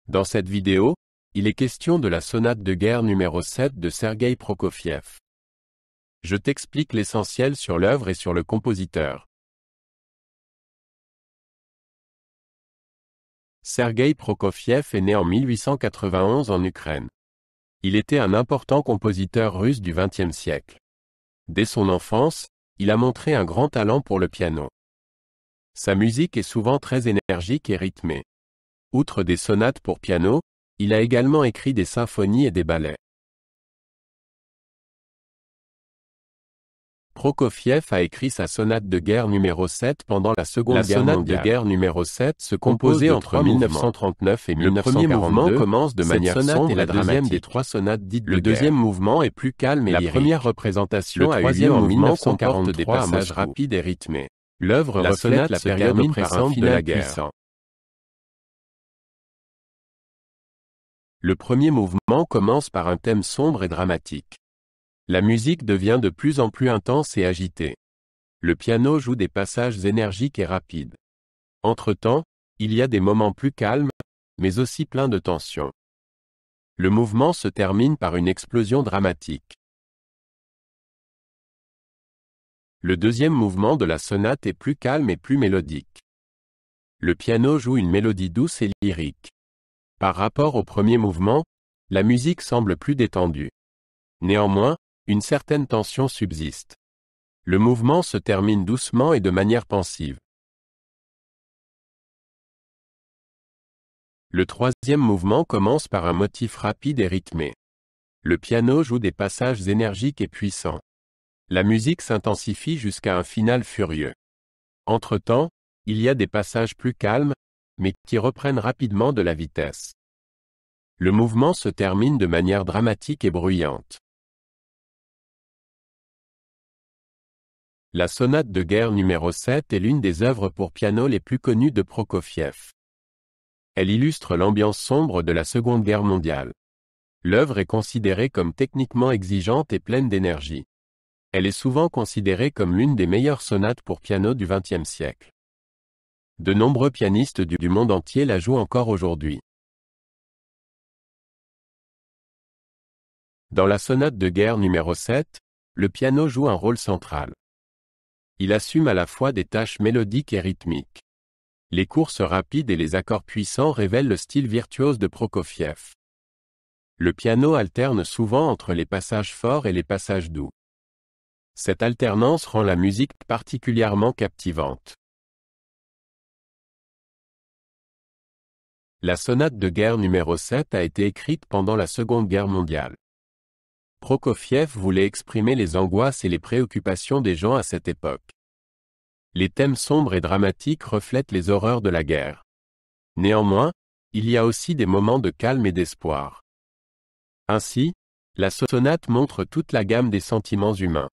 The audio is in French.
Dans cette vidéo, il est question de la sonate de guerre numéro 7 de Sergueï Prokofiev. Je t'explique l'essentiel sur l'œuvre et sur le compositeur. Sergueï Prokofiev est né en 1891 en Ukraine. Il était un important compositeur russe du XXe siècle. Dès son enfance, il a montré un grand talent pour le piano. Sa musique est souvent très énergique et rythmée. Outre des sonates pour piano, il a également écrit des symphonies et des ballets. Prokofiev a écrit sa sonate de guerre numéro 7 pendant la Seconde Guerre mondiale. La sonate de guerre numéro 7 se composait entre 1939 et 1942. Le premier mouvement commence de manière sombre et la deuxième des trois sonates dites de guerre. Le deuxième mouvement est plus calme et lyrique. La première représentation a eu lieu en 1943 des passages rapides et rythmés. L'œuvre reflète la période oppressante de la guerre. Le premier mouvement commence par un thème sombre et dramatique. La musique devient de plus en plus intense et agitée. Le piano joue des passages énergiques et rapides. Entre-temps, il y a des moments plus calmes, mais aussi pleins de tension. Le mouvement se termine par une explosion dramatique. Le deuxième mouvement de la sonate est plus calme et plus mélodique. Le piano joue une mélodie douce et lyrique. Par rapport au premier mouvement, la musique semble plus détendue. Néanmoins, une certaine tension subsiste. Le mouvement se termine doucement et de manière pensive. Le troisième mouvement commence par un motif rapide et rythmé. Le piano joue des passages énergiques et puissants. La musique s'intensifie jusqu'à un final furieux. Entre-temps, il y a des passages plus calmes, mais qui reprennent rapidement de la vitesse. Le mouvement se termine de manière dramatique et bruyante. La sonate de guerre numéro 7 est l'une des œuvres pour piano les plus connues de Prokofiev. Elle illustre l'ambiance sombre de la Seconde Guerre mondiale. L'œuvre est considérée comme techniquement exigeante et pleine d'énergie. Elle est souvent considérée comme l'une des meilleures sonates pour piano du XXe siècle. De nombreux pianistes du monde entier la jouent encore aujourd'hui. Dans la sonate de guerre numéro 7, le piano joue un rôle central. Il assume à la fois des tâches mélodiques et rythmiques. Les courses rapides et les accords puissants révèlent le style virtuose de Prokofiev. Le piano alterne souvent entre les passages forts et les passages doux. Cette alternance rend la musique particulièrement captivante. La sonate de guerre numéro 7 a été écrite pendant la Seconde Guerre mondiale. Prokofiev voulait exprimer les angoisses et les préoccupations des gens à cette époque. Les thèmes sombres et dramatiques reflètent les horreurs de la guerre. Néanmoins, il y a aussi des moments de calme et d'espoir. Ainsi, la sonate montre toute la gamme des sentiments humains.